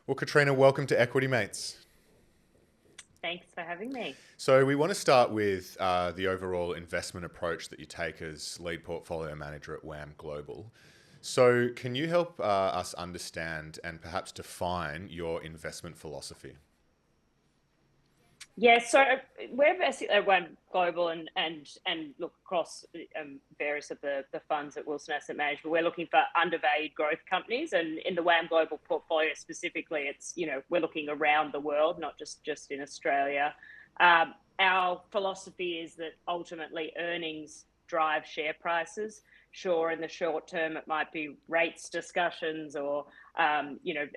Well, Catriona, welcome to Equity Mates. Thanks for having me. So, we want to start with the overall investment approach that you take as lead portfolio manager at WAM Global. So, can you help us understand and perhaps define your investment philosophy? Yeah, so we're basically at One Global and look across various of the funds at Wilson Asset Management. We're looking for undervalued growth companies, and in the WAM Global portfolio specifically, it's we're looking around the world, not just in Australia. Our philosophy is that ultimately earnings drive share prices. Sure, in the short term, it might be rates discussions or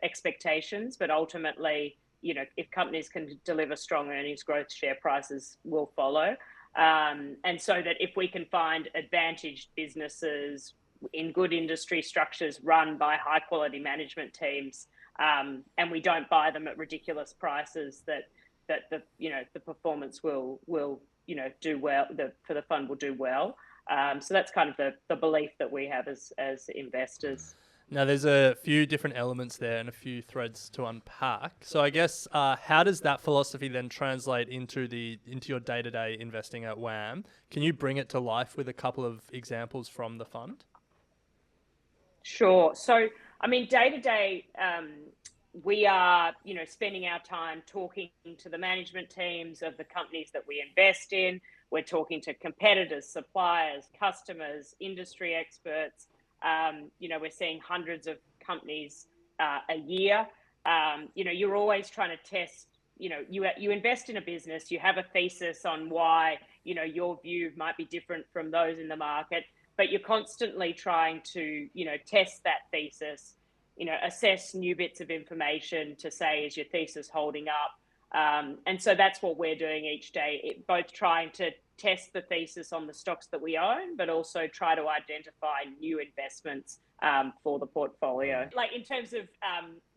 expectations, but ultimately if companies can deliver strong earnings growth, share prices will follow. And so that if we can find advantaged businesses in good industry structures run by high quality management teams, and we don't buy them at ridiculous prices, that the performance will do well. For the fund will do well. So that's kind of the belief that we have as investors. Now, there's a few different elements there and a few threads to unpack. So, I guess how does that philosophy then translate into your day-to-day investing at WAM? Can you bring it to life with a couple of examples from the fund? Sure. So, I mean, day to day, we are, spending our time talking to the management teams of the companies that we invest in. We're talking to competitors, suppliers, customers, industry experts. We're seeing hundreds of companies a year. You're always trying to test. You invest in a business, you have a thesis on why your view might be different from those in the market, but you're constantly trying to test that thesis, assess new bits of information to say, is your thesis holding up? And so that's what we're doing each day, both trying to test the thesis on the stocks that we own, but also try to identify new investments for the portfolio. Like in terms of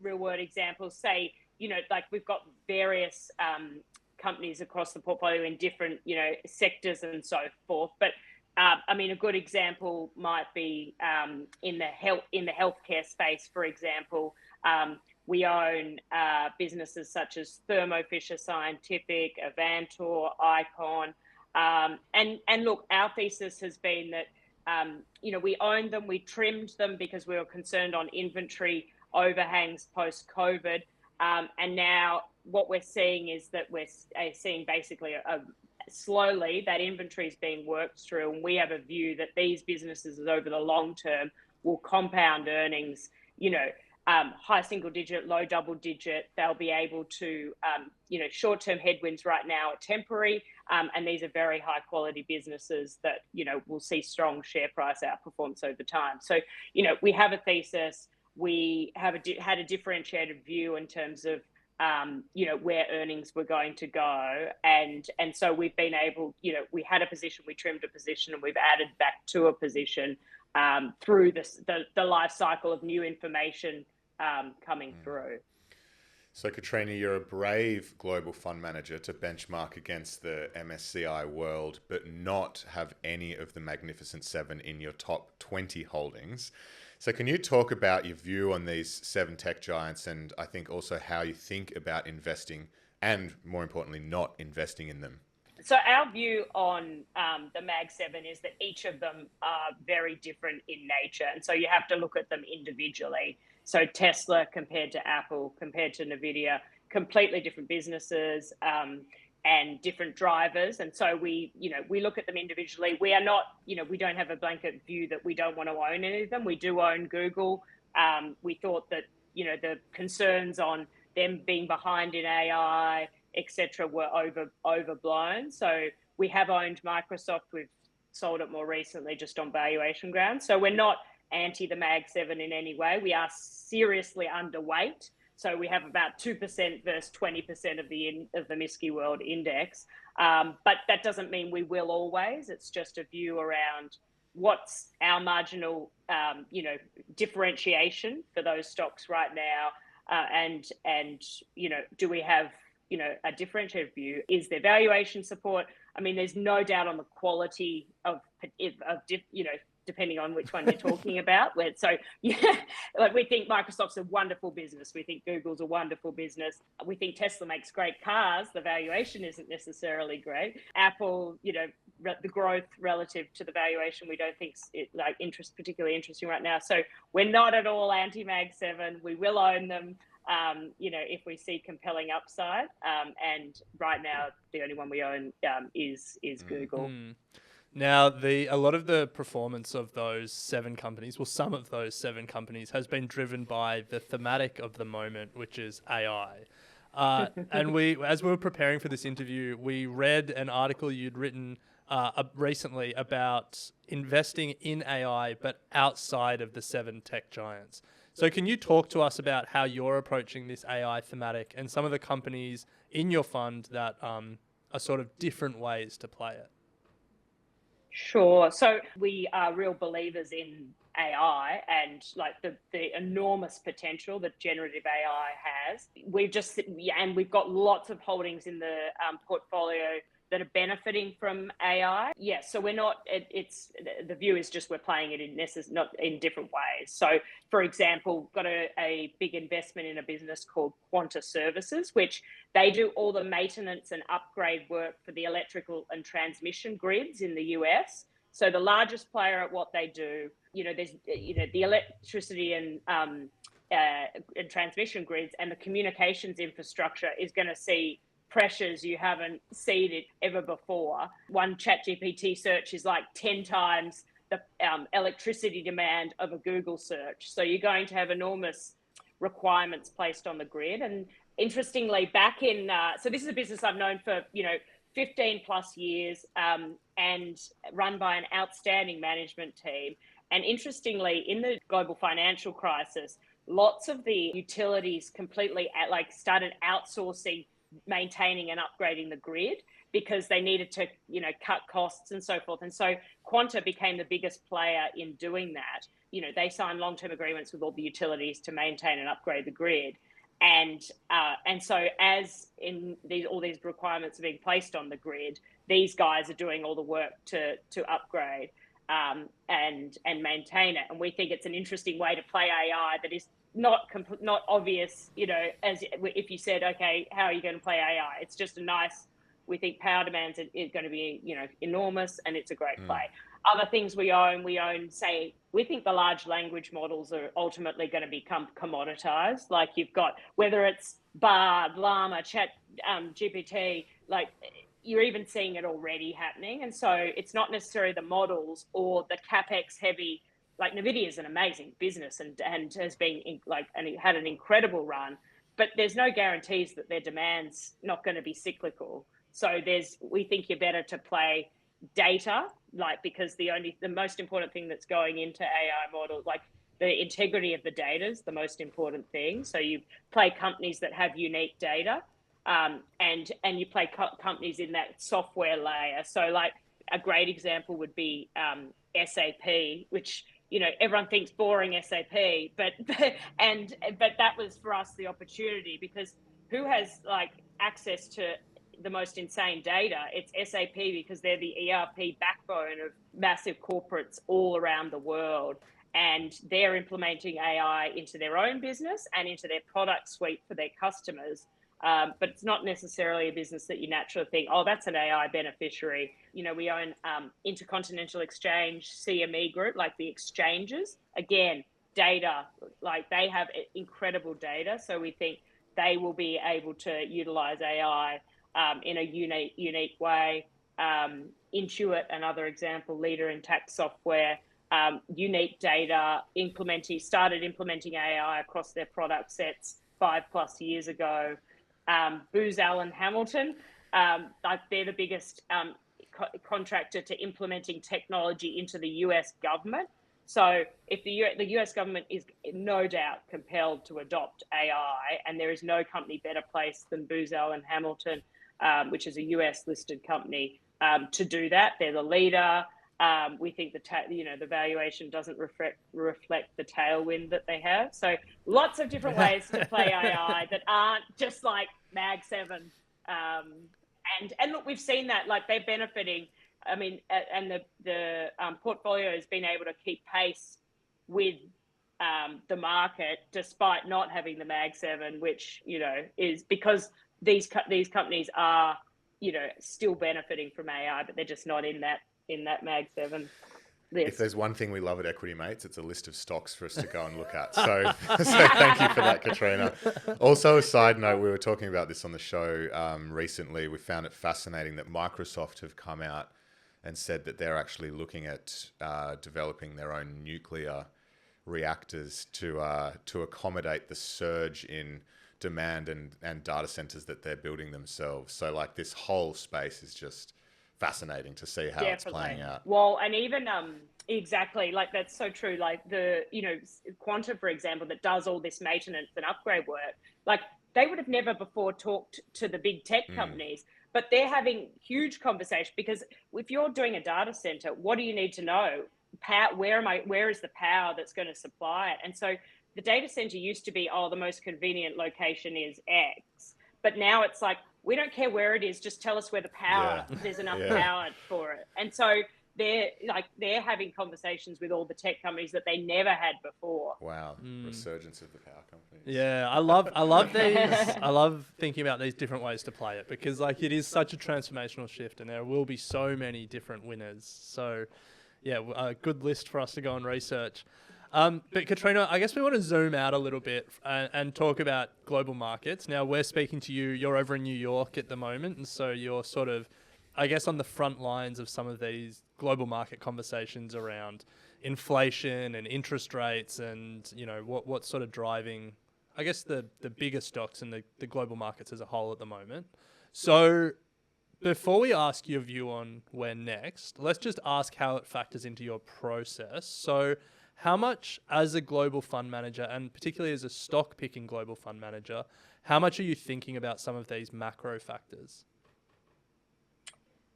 real world examples, say, like we've got various companies across the portfolio in different, sectors and so forth. But I mean, a good example might be in the healthcare space, for example. We own businesses such as Thermo Fisher Scientific, Avantor, Icon. And look, our thesis has been that, we owned them, we trimmed them because we were concerned on inventory overhangs post-COVID. And now what we're seeing is that we're seeing basically slowly that inventory is being worked through. And we have a view that these businesses over the long term will compound earnings, high single digit, low double digit. They'll be able to, short-term headwinds right now are temporary. And these are very high quality businesses that, will see strong share price outperformance over time. So, we have a thesis, we have had a differentiated view in terms of, where earnings were going to go. And so we've been able, we had a position, we trimmed a position, and we've added back to a position through the life cycle of new information coming through. So, Catriona, you're a brave global fund manager to benchmark against the MSCI World, but not have any of the Magnificent Seven in your top 20 holdings. So, can you talk about your view on these seven tech giants, and I think also how you think about investing and, more importantly, not investing in them? So our view on the Mag 7 is that each of them are very different in nature. And so you have to look at them individually. So Tesla compared to Apple, compared to NVIDIA, completely different businesses and different drivers. And so we look at them individually. We are not, we don't have a blanket view that we don't want to own any of them. We do own Google. We thought that, the concerns on them being behind in AI, etc., were overblown. So we have owned Microsoft. We've sold it more recently just on valuation grounds. So we're not anti the Mag 7 in any way. We are seriously underweight. So we have about 2% versus 20% of the MSCI World Index. But that doesn't mean we will always. It's just a view around what's our marginal, differentiation for those stocks right now. And do we have a differentiated view? Is there valuation support? I mean, there's no doubt on the quality of depending on which one you're talking about. So yeah, like we think Microsoft's a wonderful business. We think Google's a wonderful business. We think Tesla makes great cars. The valuation isn't necessarily great. Apple, the growth relative to the valuation, we don't think particularly interesting right now. So we're not at all anti-Mag 7. We will own them, if we see compelling upside. And right now, the only one we own is Google. Now, a lot of the performance of those 7 companies, well, some of those 7 companies, has been driven by the thematic of the moment, which is AI. And as we were preparing for this interview, we read an article you'd written recently about investing in AI, but outside of the 7 tech giants. So can you talk to us about how you're approaching this AI thematic and some of the companies in your fund that are sort of different ways to play it? Sure. So we are real believers in AI and like the enormous potential that generative AI has. We've got lots of holdings in the portfolio that are benefiting from AI. Yeah, so we're not. The view is just we're playing it not in different ways. So, for example, got a big investment in a business called Quanta Services, which they do all the maintenance and upgrade work for the electrical and transmission grids in the US. So the largest player at what they do, there's the electricity and transmission grids and the communications infrastructure is going to see pressures you haven't seen it ever before. One ChatGPT search is like 10 times the electricity demand of a Google search. So you're going to have enormous requirements placed on the grid. And interestingly, so this is a business I've known for, 15 plus years and run by an outstanding management team. And interestingly, in the global financial crisis, lots of the utilities completely started outsourcing maintaining and upgrading the grid because they needed to, cut costs and so forth. And so Quanta became the biggest player in doing that. They signed long-term agreements with all the utilities to maintain and upgrade the grid. And so as all these requirements are being placed on the grid, these guys are doing all the work to upgrade and maintain it. And we think it's an interesting way to play AI that is not obvious, as if you said, okay, how are you going to play AI? It's just we think power demands is going to be, enormous, and it's a great play. Other things we own, say, we think the large language models are ultimately going to become commoditized. Like you've got, whether it's Bard, Llama, Chat, GPT, like you're even seeing it already happening. And so it's not necessarily the models or the CapEx heavy. Like NVIDIA is an amazing business and has been and it had an incredible run, but there's no guarantees that their demand's not going to be cyclical. So we think you're better to play data, because the most important thing that's going into AI models, like the integrity of the data is the most important thing. So you play companies that have unique data, and you play companies in that software layer. So like a great example would be SAP, which everyone thinks boring SAP, but that was for us the opportunity, because who has access to the most insane data? It's SAP, because they're the ERP backbone of massive corporates all around the world, and they're implementing AI into their own business and into their product suite for their customers. But it's not necessarily a business that you naturally think, oh, that's an AI beneficiary. We own Intercontinental Exchange, CME Group, like the exchanges. Again, data, they have incredible data. So we think they will be able to utilize AI in a unique way. Intuit, another example, leader in tax software, unique data, started implementing AI across their product sets 5+ years ago. Booz Allen Hamilton, they're the biggest contractor to implementing technology into the US government. So if the US government is no doubt compelled to adopt AI, and there is no company better placed than Booz Allen Hamilton, which is a US listed company, to do that. They're the leader. We think the valuation doesn't reflect the tailwind that they have. So lots of different ways to play AI that aren't just like Mag 7. And look, we've seen that, they're benefiting I mean, and the portfolio has been able to keep pace with the market despite not having the Mag 7, which, you know, is because these companies are, you know, still benefiting from AI, but they're just not in that Mag 7 list. If there's one thing we love at Equity Mates, it's a list of stocks for us to go and look at. So thank you for that, Catriona. Also, a side note, we were talking about this on the show recently. We found it fascinating that Microsoft have come out and said that they're actually looking at developing their own nuclear reactors to accommodate the surge in demand and data centers that they're building themselves. So like this whole space is just fascinating to see how it's playing out. Well, and even exactly, like that's so true. Like the, you know, Quanta, for example, that does all this maintenance and upgrade work, like they would have never before talked to the big tech companies, but they're having huge conversation because if you're doing a data center, what do you need to know? Where is the power that's going to supply it? And so the data center used to be, oh, the most convenient location is X, but now it's like, we don't care where it is, just tell us where the power, there's enough power for it. And so they're having conversations with all the tech companies that they never had before. Wow. Resurgence of the power companies. Yeah, I love these. I love thinking about these different ways to play it because like it is such a transformational shift and there will be so many different winners. So yeah, a good list for us to go and research. But Catriona, I guess we want to zoom out a little bit and talk about global markets. Now, we're speaking to you. You're over in New York at the moment, and so you're sort of, I guess, on the front lines of some of these global market conversations around inflation and interest rates and, you know, what's sort of driving, I guess, the bigger stocks and the global markets as a whole at the moment. So before we ask your view on where next, let's just ask how it factors into your process. So how much, as a global fund manager, and particularly as a stock picking global fund manager, how much are you thinking about some of these macro factors?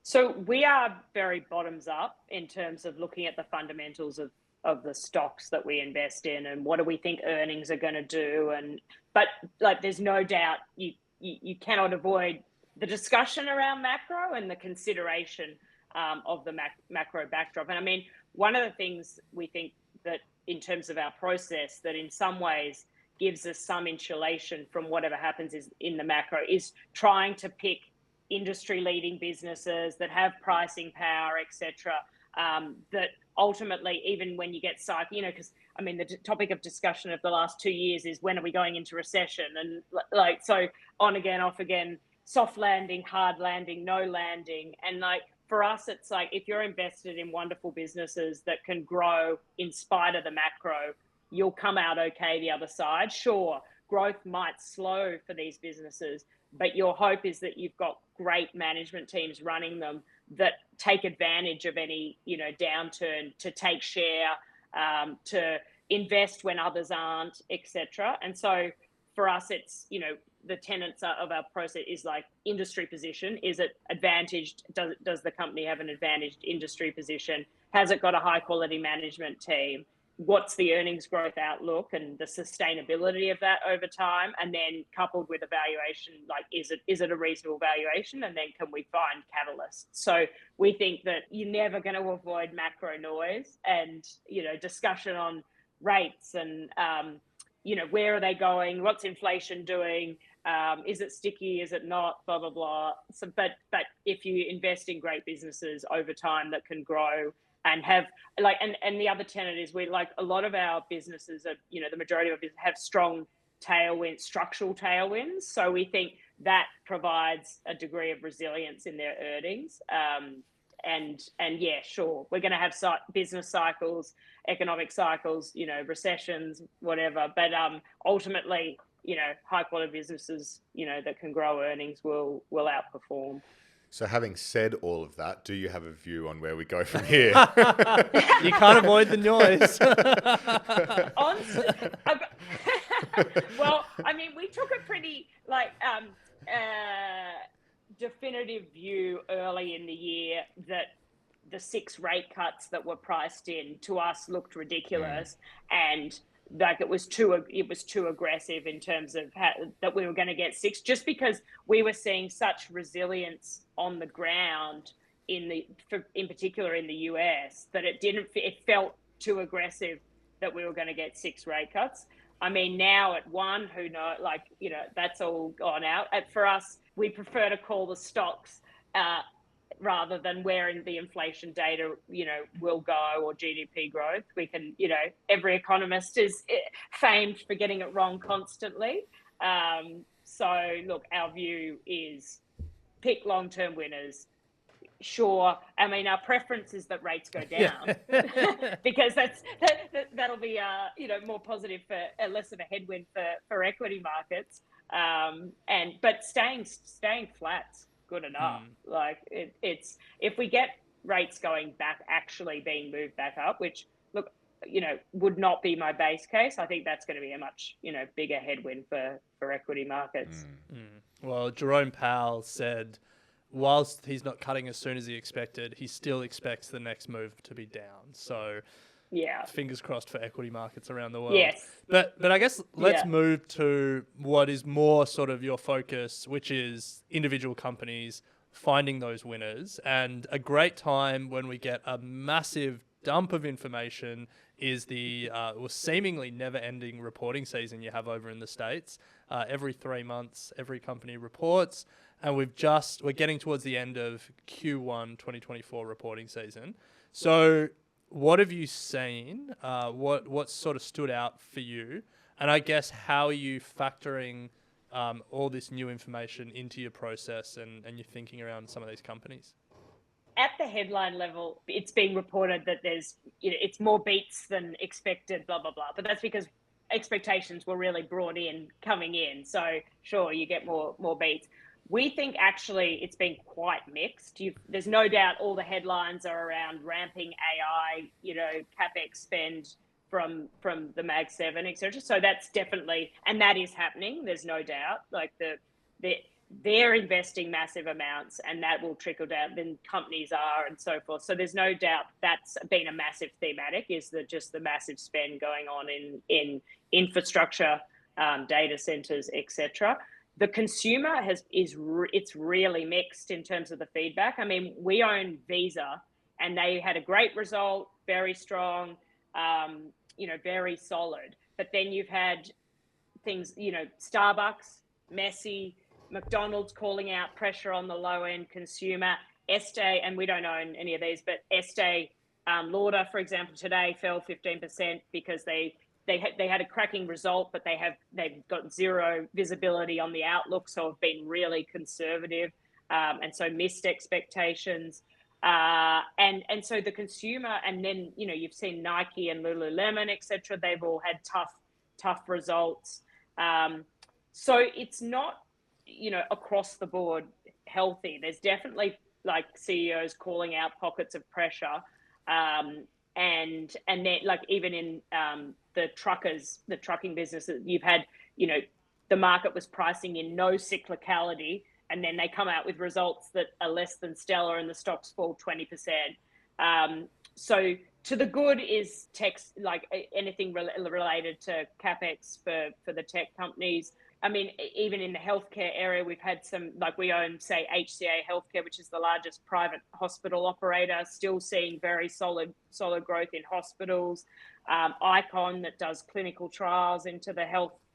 So we are very bottoms up in terms of looking at the fundamentals of the stocks that we invest in and what do we think earnings are going to do. But like, there's no doubt you cannot avoid the discussion around macro and the consideration of the macro backdrop. And I mean, one of the things we think that in terms of our process that in some ways gives us some insulation from whatever happens is in the macro is trying to pick industry leading businesses that have pricing power, etc. That ultimately, even when you get cycle, you know, because I mean, the topic of discussion of the last 2 years is when are we going into recession? And like, so on again, off again, soft landing, hard landing, no landing. And like, for us, it's like, if you're invested in wonderful businesses that can grow in spite of the macro, you'll come out okay the other side. Sure, growth might slow for these businesses, but your hope is that you've got great management teams running them that take advantage of any, you know, downturn to take share, to invest when others aren't, etc. And so for us, it's, you know, the tenets of our process is like industry position. Is it advantaged? Does the company have an advantaged industry position? Has it got a high quality management team? What's the earnings growth outlook and the sustainability of that over time? And then coupled with a valuation, like is it a reasonable valuation? And then can we find catalysts? So we think that you're never going to avoid macro noise and, you know, discussion on rates and, you know, where are they going? What's inflation doing? Is it sticky? Is it not? Blah, blah, blah. So, but if you invest in great businesses over time that can grow and have like, and the other tenet is we like a lot of our businesses are, you know, the majority of our business have strong tailwinds, structural tailwinds. So we think that provides a degree of resilience in their earnings. And yeah, sure, we're going to have business cycles, economic cycles, you know, recessions, whatever. But ultimately, you know, high quality businesses, you know, that can grow earnings will outperform. So having said all of that, do you have a view on where we go from here? You can't avoid the noise. Well, I mean, we took a pretty like definitive view early in the year that the 6 rate cuts that were priced in to us looked ridiculous, and like it was too aggressive in terms of that we were going to get 6, just because we were seeing such resilience on the ground in particular in the US, that it felt too aggressive that we were going to get 6 rate cuts. I mean, now at 1, who knows, like, that's all gone out. For us, we prefer to call the stocks rather than where in the inflation data, will go, or GDP growth. We can, every economist is famed for getting it wrong constantly. So look, our view is pick long-term winners. Sure. I mean, our preference is that rates go down because that'll be more positive for less of a headwind for equity markets. But staying flat's good enough. Like it's if we get rates going back, actually being moved back up, which look, would not be my base case. I think that's going to be a much bigger headwind for equity markets. Well, Jerome Powell said, whilst he's not cutting as soon as he expected, he still expects the next move to be down. So, yeah, fingers crossed for equity markets around the world. Yes. But I guess let's move to what is more sort of your focus, which is individual companies finding those winners. And a great time when we get a massive dump of information is the seemingly never-ending reporting season you have over in the States. Every 3 months, every company reports. And we're getting towards the end of Q1 2024 reporting season. So what have you seen? What sort of stood out for you? And I guess how are you factoring all this new information into your process and your thinking around some of these companies? At the headline level, it's being reported that there's, it's more beats than expected, blah, blah, blah. But that's because expectations were really brought in coming in. So sure, you get more beats. We think actually it's been quite mixed. There's no doubt all the headlines are around ramping AI, CapEx spend from the Mag 7, etc. So that's definitely, and that is happening. There's no doubt. Like they're investing massive amounts, and that will trickle down. Then companies are, and so forth. So there's no doubt that's been a massive thematic. Is just the massive spend going on in infrastructure, data centers, etc. The consumer it's really mixed in terms of the feedback. I mean, we own Visa, and they had a great result, very strong, very solid. But then you've had things, Starbucks, messy, McDonald's calling out pressure on the low end consumer. Estee, and we don't own any of these, but Estee Lauder, for example, today fell 15% because they had a cracking result, but they've got zero visibility on the outlook, so have been really conservative, and so missed expectations. And so the consumer, and then you've seen Nike and Lululemon, etc. They've all had tough results. So it's not across the board healthy. There's definitely like CEOs calling out pockets of pressure, and then like even in the trucking business, you've had, the market was pricing in no cyclicality, and then they come out with results that are less than stellar and the stocks fall 20%. So to the good is tech, like anything related to CapEx for the tech companies. I mean, even in the healthcare area, we've had some, like we own, say, HCA Healthcare, which is the largest private hospital operator, still seeing very solid growth in hospitals. Icon, that does clinical trials into the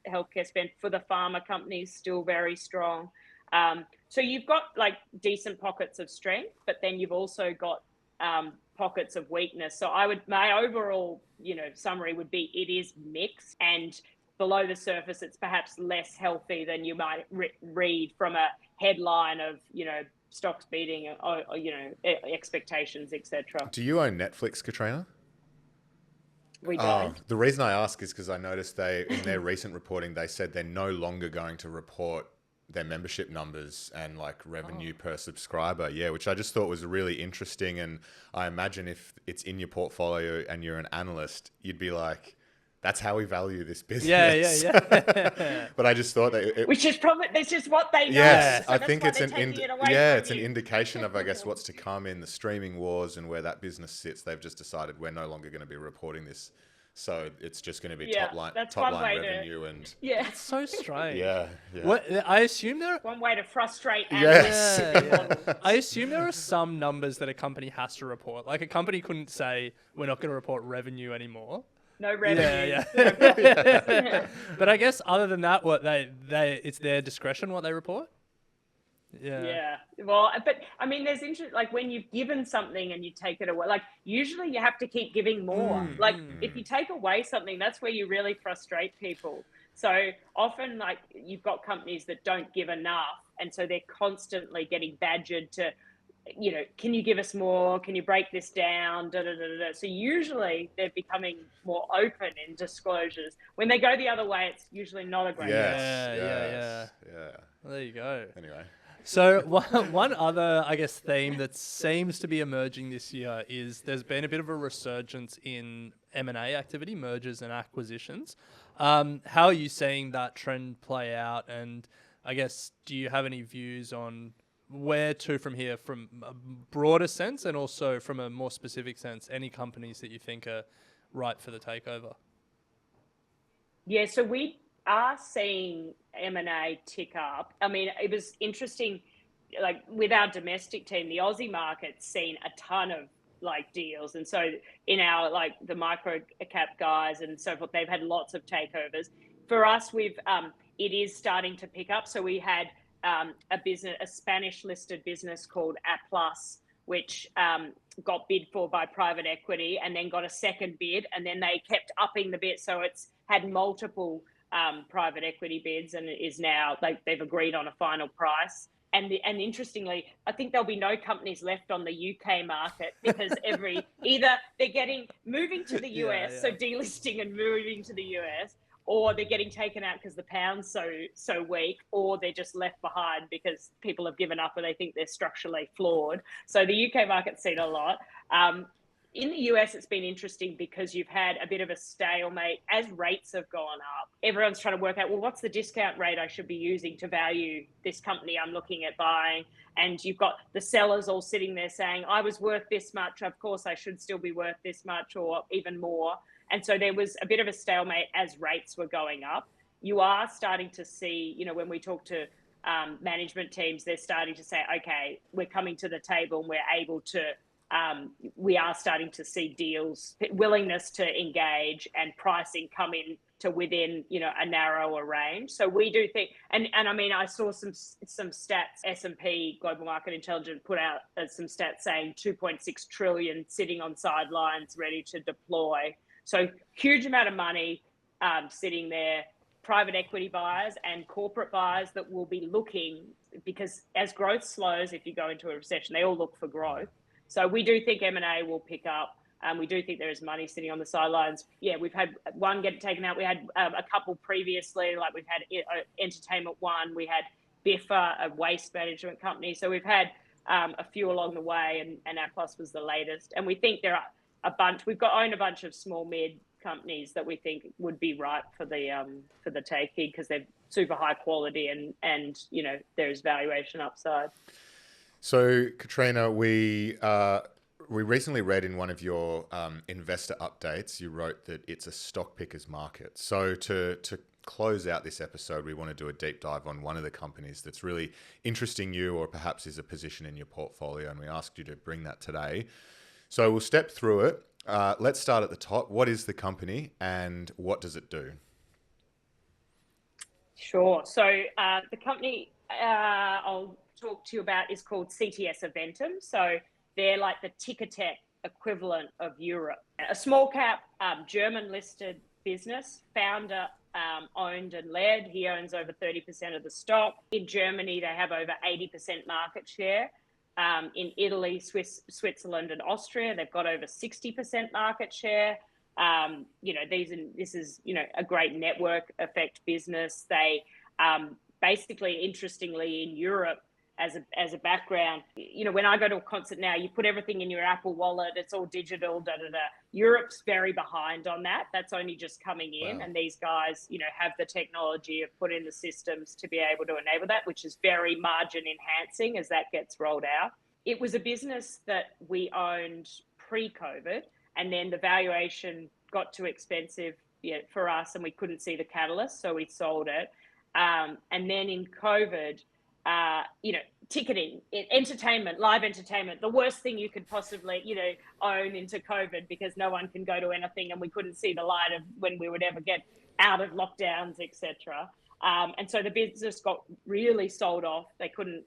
healthcare spend for the pharma companies, still very strong. So you've got like decent pockets of strength, but then you've also got pockets of weakness. So my overall, summary would be it is mixed, and below the surface, it's perhaps less healthy than you might read from a headline of, stocks beating, expectations, etc. Do you own Netflix, Catriona? We don't. The reason I ask is because I noticed in their recent reporting, they said they're no longer going to report their membership numbers and like revenue per subscriber. Yeah, which I just thought was really interesting. And I imagine if it's in your portfolio and you're an analyst, you'd be like, that's how we value this business. Yeah. But I just thought that which is probably, that's just what they know. Yes, So I think it's an an indication of, I guess, what's to come in the streaming wars and where that business sits. They've just decided we're no longer going to be reporting this So it's just going to be Yeah, that's one way revenue and Yeah, It's so strange. yeah. What I assume there. one way to frustrate Yes. analysts with their Yeah. models. I assume there are some numbers that a company has to report. Like a company couldn't say we're not going to report revenue anymore. No revenue. Yeah, no profit. yeah. But I guess other than that, what they it's their discretion what they report. Yeah. Yeah. Well, but I mean, there's interest, like when you've given something and you take it away, like usually you have to keep giving more. Like if you take away something, that's where you really frustrate people. So often, like you've got companies that don't give enough. And so they're constantly getting badgered to, can you give us more? Can you break this down? Da, da, da, da, da. So usually they're becoming more open in disclosures. When they go the other way, it's usually not a great Yes. Yeah. Yeah. Well, there you go. Anyway. So one other, I guess, theme that seems to be emerging this year is there's been a bit of a resurgence in M&A activity, mergers and acquisitions. How are you seeing that trend play out? And I guess, do you have any views on where to from here, from a broader sense and also from a more specific sense, any companies that you think are ripe for the takeover? Yeah, so we are seeing M&A tick up. I mean, it was interesting, like with our domestic team, the Aussie market's seen a ton of like deals. And so in our, like the micro cap guys and so forth, they've had lots of takeovers. For us, it is starting to pick up. So we had a Spanish listed business called Atlas, which got bid for by private equity and then got a second bid, and then they kept upping the bid. So it's had multiple private equity bids, and it is now they've agreed on a final price. And interestingly, I think there'll be no companies left on the UK market because either they're moving to the US, so delisting and moving to the US, or they're getting taken out because the pound's so weak, or they're just left behind because people have given up or they think they're structurally flawed. So the UK market's seen a lot. In the US, it's been interesting because you've had a bit of a stalemate as rates have gone up. Everyone's trying to work out, well, what's the discount rate I should be using to value this company I'm looking at buying? And you've got the sellers all sitting there saying, I was worth this much. Of course, I should still be worth this much or even more. And so there was a bit of a stalemate as rates were going up. You are starting to see, when we talk to management teams, they're starting to say, okay, we're coming to the table and we're able to, we are starting to see deals, willingness to engage and pricing come in to within, a narrower range. So we do think, and I mean, I saw some stats, S&P Global Market Intelligence put out some stats saying 2.6 trillion sitting on sidelines ready to deploy. So huge amount of money sitting there, private equity buyers and corporate buyers that will be looking, because as growth slows, if you go into a recession, they all look for growth. So we do think M&A will pick up. We do think there is money sitting on the sidelines. Yeah, we've had one get taken out. We had a couple previously, like we've had Entertainment One. We had Biffa, a waste management company. So we've had a few along the way, and Atlas was the latest. And we think there are a bunch. We've owned a bunch of small mid companies that we think would be ripe for the taking because they're super high quality and there's valuation upside. So, Catriona, we recently read in one of your investor updates, you wrote that it's a stock picker's market. So to close out this episode, we want to do a deep dive on one of the companies that's really interesting you or perhaps is a position in your portfolio, and we asked you to bring that today. So we'll step through it. Let's start at the top. What is the company and what does it do? Sure. So the company I'll talk to you about is called CTS Eventum. So they're like the Ticketek equivalent of Europe. A small cap German listed business, founder owned and led. He owns over 30% of the stock. In Germany, they have over 80% market share. In Italy, Switzerland, and Austria, they've got over 60% market share. This is a great network effect business. They basically, interestingly, in Europe, as a background, when I go to a concert now, you put everything in your Apple Wallet, it's all digital, da da da. Europe's very behind on that. That's only just coming in, wow. And these guys, have the technology, have put in the systems to be able to enable that, which is very margin enhancing as that gets rolled out. It was a business that we owned pre-COVID, and then the valuation got too expensive for us, and we couldn't see the catalyst, so we sold it. And then in COVID, ticketing, entertainment, live entertainment, the worst thing you could possibly, own into COVID, because no one can go to anything, and we couldn't see the light of when we would ever get out of lockdowns, etc. And so the business got really sold off. They couldn't,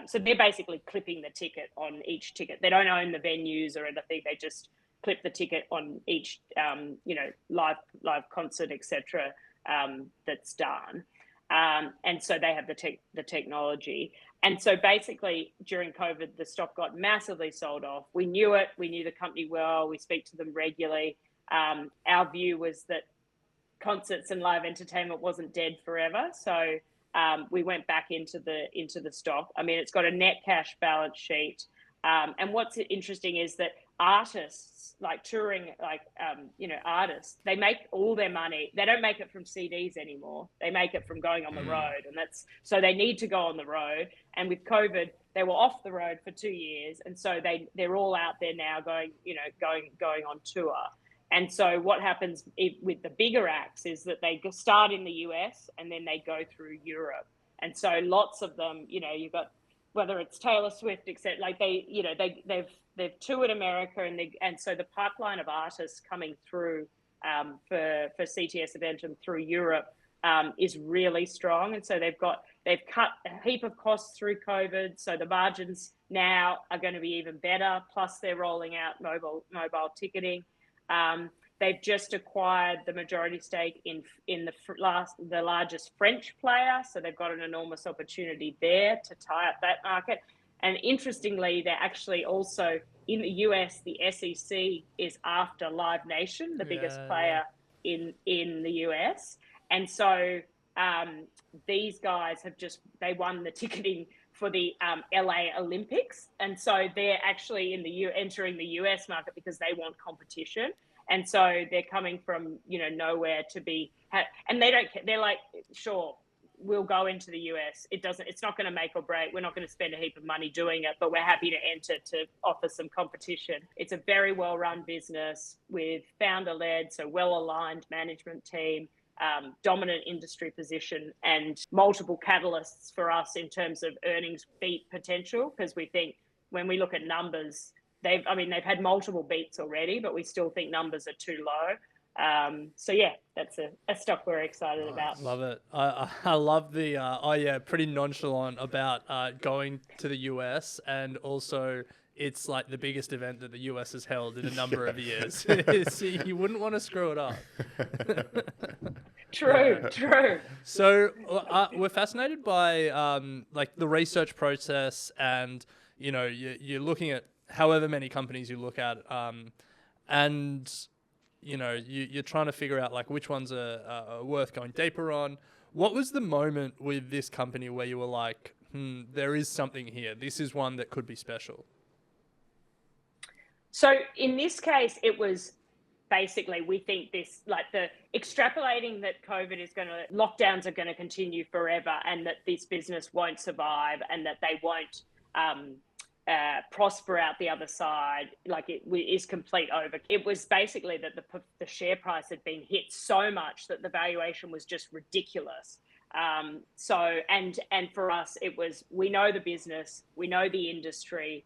so they're basically clipping the ticket on each ticket. They don't own the venues or anything. They just clip the ticket on each, live concert, etc. That's done. And so they have the technology. And so basically during COVID, the stock got massively sold off. We knew it. We knew the company well. We speak to them regularly. Our view was that concerts and live entertainment wasn't dead forever. So we went back into the stock. I mean, it's got a net cash balance sheet. And what's interesting is that artists, like touring, artists, they make all their money. They don't make it from CDs anymore. They make it from going on the road. And so they need to go on the road. And with COVID, they were off the road for 2 years. And so they're all out there now going on tour. And so what happens with the bigger acts is that they start in the US and then they go through Europe. And so lots of them, you've got, whether it's Taylor Swift, except like they've toured America, and so the pipeline of artists coming through for CTS Eventum through Europe is really strong. And so they've cut a heap of costs through COVID. So the margins now are going to be even better. Plus they're rolling out mobile ticketing. They've just acquired the majority stake in the largest French player, so they've got an enormous opportunity there to tie up that market. And interestingly, they're actually also in the US. The SEC is after Live Nation, the biggest player in the US, and so these guys they won the ticketing for the LA Olympics, and so they're actually entering the US market because they want competition. And so they're coming from nowhere to be, and they don't care. They're like, sure, we'll go into the US. It's not going to make or break. We're not going to spend a heap of money doing it, but we're happy to enter to offer some competition. It's a very well run business with founder led, so well aligned management team. Dominant industry position, and multiple catalysts for us in terms of earnings beat potential, because we think when we look at numbers, they've had multiple beats already, but we still think numbers are too low. So yeah, that's a stock we're excited about. Love it. I love the pretty nonchalant about going to the US, and also it's like the biggest event that the US has held in a number of years. You wouldn't want to screw it up. True. So we're fascinated by the research process, and you're looking at however many companies you look at, and you're trying to figure out like which ones are worth going deeper on. What was the moment with this company where you were like, there is something here. This is one that could be special? So in this case, it was basically, we think this, like the extrapolating that lockdowns are going to continue forever, and that this business won't survive, and that they won't prosper out the other side, like it is complete over. It was basically that the share price had been hit so much that the valuation was just ridiculous. So for us, it was, we know the business, we know the industry,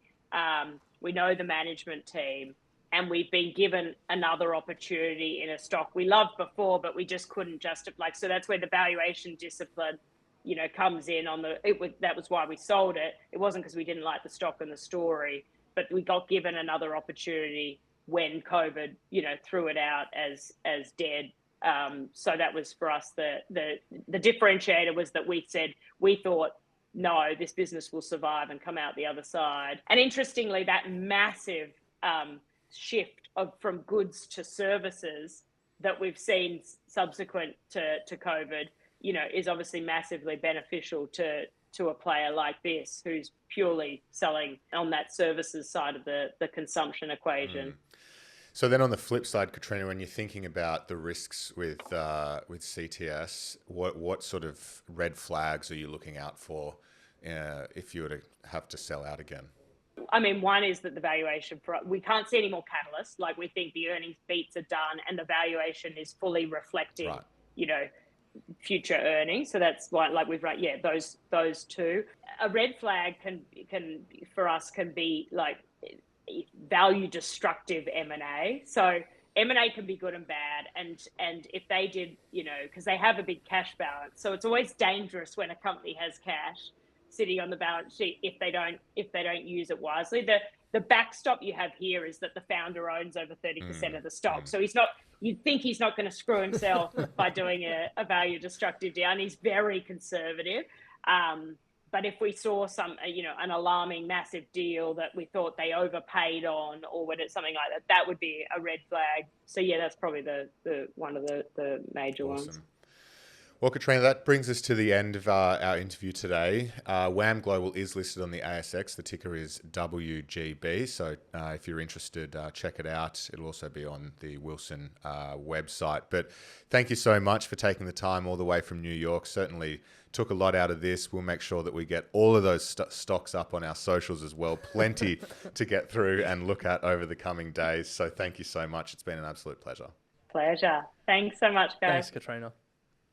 we know the management team, and we've been given another opportunity in a stock we loved before, but we just couldn't justify. So that's where the valuation discipline, comes in that was why we sold it. It wasn't because we didn't like the stock and the story, but we got given another opportunity when COVID, threw it out as dead. So that was for us, the differentiator was that we thought, no, this business will survive and come out the other side. And interestingly, that massive shift from goods to services that we've seen subsequent to COVID, is obviously massively beneficial to a player like this, who's purely selling on that services side of the consumption equation. So then on the flip side, Catriona, when you're thinking about the risks with CTS, what sort of red flags are you looking out for if you were to have to sell out again? I mean, one is that the valuation we can't see any more catalysts. Like, we think the earnings beats are done and the valuation is fully reflecting, future earnings. So that's why, like, we've those two. A red flag can for us can be like value destructive M&A. So M&A can be good and bad, and if they did, because they have a big cash balance, so it's always dangerous when a company has cash sitting on the balance sheet if they don't use it wisely. The backstop you have here is that the founder owns over 30% of the stock, so you'd think he's not going to screw himself by doing a value destructive deal, and he's very conservative. But if we saw an alarming massive deal that we thought they overpaid on, or something like that, that would be a red flag. So yeah, that's probably the one of the major ones. Well, Catriona, that brings us to the end of our interview today. WAM Global is listed on the ASX. The ticker is WGB. So if you're interested, check it out. It'll also be on the Wilson website. But thank you so much for taking the time all the way from New York. Certainly took a lot out of this. We'll make sure that we get all of those stocks up on our socials as well. Plenty to get through and look at over the coming days. So thank you so much. It's been an absolute pleasure. Pleasure. Thanks so much, guys. Thanks, Catriona.